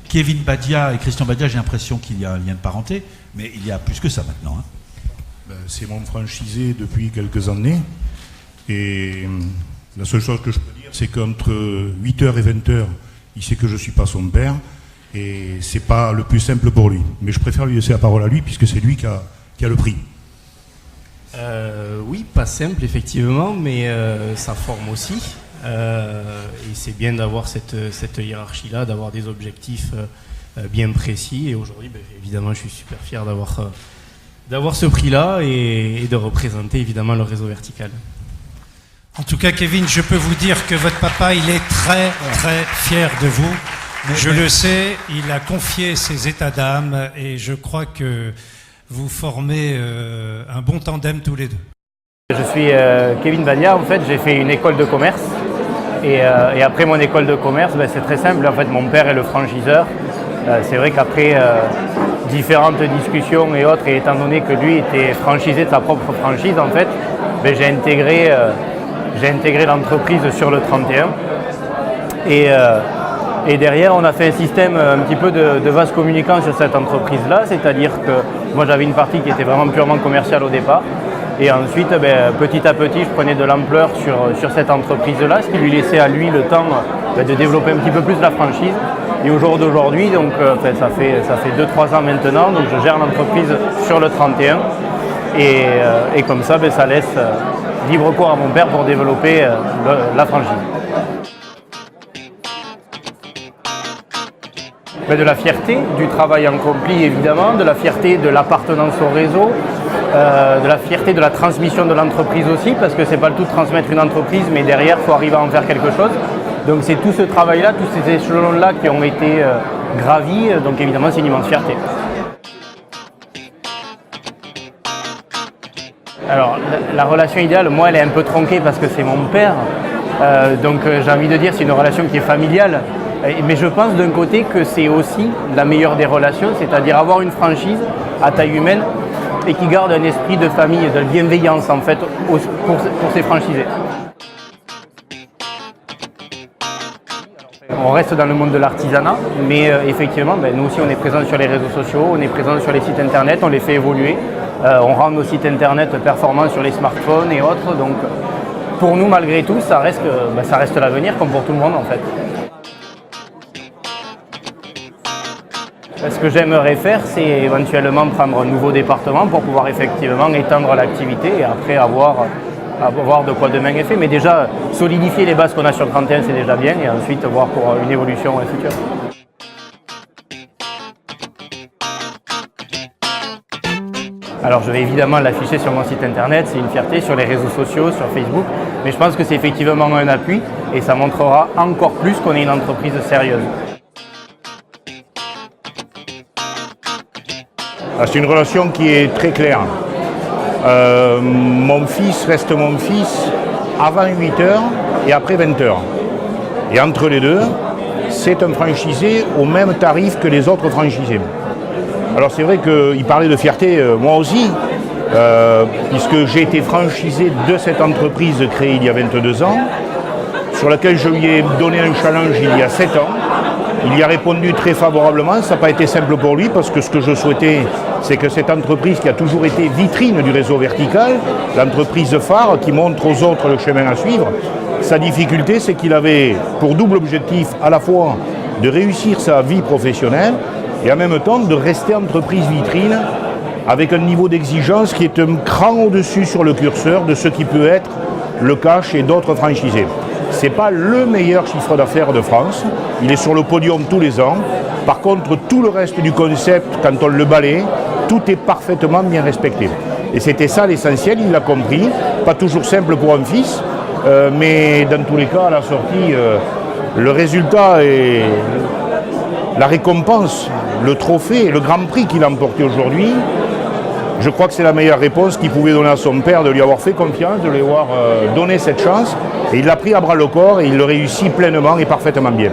Kevin Badia et Christian Badia, j'ai l'impression qu'il y a un lien de parenté, mais il y a plus que ça maintenant. C'est mon franchisé depuis quelques années. Et la seule chose que je peux dire, c'est qu'entre 8h et 20h, il sait que je ne suis pas son père. Et c'est pas le plus simple pour lui. Mais je préfère lui laisser la parole à lui, puisque c'est lui qui a le prix. Oui, pas simple, effectivement, mais ça forme aussi. Et c'est bien d'avoir cette hiérarchie-là, d'avoir des objectifs bien précis. Et aujourd'hui, évidemment, je suis super fier d'avoir ce prix-là et de représenter évidemment le réseau vertical. En tout cas, Kevin, je peux vous dire que votre papa, il est très, très fier de vous. Je le sais, il a confié ses états d'âme et je crois que vous formez un bon tandem tous les deux. Je suis Kevin Badia, en fait, j'ai fait une école de commerce. Et après mon école de commerce, c'est très simple. En fait, mon père est le franchiseur. C'est vrai qu'après différentes discussions et autres, et étant donné que lui était franchisé de sa propre franchise, en fait, j'ai intégré l'entreprise sur le 31. Et derrière, on a fait un système un petit peu de vase communicant sur cette entreprise-là, c'est-à-dire que moi j'avais une partie qui était vraiment purement commerciale au départ. Et ensuite, petit à petit, je prenais de l'ampleur sur cette entreprise-là, ce qui lui laissait à lui le temps de développer un petit peu plus la franchise. Et au jour d'aujourd'hui, donc ça fait 2-3 ans maintenant, donc je gère l'entreprise sur le 31. Et comme ça, ça laisse libre cours à mon père pour développer la franchise. De la fierté du travail accompli, évidemment, de la fierté de l'appartenance au réseau, de la fierté de la transmission de l'entreprise aussi, parce que c'est pas le tout de transmettre une entreprise, mais derrière, il faut arriver à en faire quelque chose. Donc c'est tout ce travail-là, tous ces échelons-là qui ont été gravis, donc évidemment, c'est une immense fierté. Alors, la relation idéale, moi, elle est un peu tronquée parce que c'est mon père, donc j'ai envie de dire c'est une relation qui est familiale. Mais je pense d'un côté que c'est aussi la meilleure des relations, c'est-à-dire avoir une franchise à taille humaine et qui garde un esprit de famille, de bienveillance en fait pour ses franchisés. On reste dans le monde de l'artisanat, mais effectivement, nous aussi on est présent sur les réseaux sociaux, on est présent sur les sites internet, on les fait évoluer, on rend nos sites internet performants sur les smartphones et autres, donc pour nous malgré tout ça reste l'avenir comme pour tout le monde en fait. Ce que j'aimerais faire, c'est éventuellement prendre un nouveau département pour pouvoir effectivement étendre l'activité et après avoir de quoi demain est fait. Mais déjà, solidifier les bases qu'on a sur le 31, c'est déjà bien, et ensuite voir pour une évolution future. Alors je vais évidemment l'afficher sur mon site internet, c'est une fierté, sur les réseaux sociaux, sur Facebook, mais je pense que c'est effectivement un appui et ça montrera encore plus qu'on est une entreprise sérieuse. C'est une relation qui est très claire. Mon fils reste mon fils avant 8h et après 20h. Et entre les deux, c'est un franchisé au même tarif que les autres franchisés. Alors c'est vrai qu'il parlait de fierté, moi aussi, puisque j'ai été franchisé de cette entreprise créée il y a 22 ans, sur laquelle je lui ai donné un challenge il y a 7 ans. Il y a répondu très favorablement, ça n'a pas été simple pour lui parce que ce que je souhaitais, c'est que cette entreprise qui a toujours été vitrine du réseau vertical, l'entreprise phare qui montre aux autres le chemin à suivre, sa difficulté c'est qu'il avait pour double objectif à la fois de réussir sa vie professionnelle et en même temps de rester entreprise vitrine avec un niveau d'exigence qui est un cran au-dessus sur le curseur de ce qui peut être le cas chez d'autres franchisés. Ce n'est pas le meilleur chiffre d'affaires de France, il est sur le podium tous les ans. Par contre, tout le reste du concept, quand on le balaye, tout est parfaitement bien respecté. Et c'était ça l'essentiel, il l'a compris. Pas toujours simple pour un fils, mais dans tous les cas, à la sortie, le résultat et la récompense, le trophée, le grand prix qu'il a emporté aujourd'hui, je crois que c'est la meilleure réponse qu'il pouvait donner à son père, de lui avoir fait confiance, de lui avoir donné cette chance. Et il l'a pris à bras le corps et il le réussit pleinement et parfaitement bien.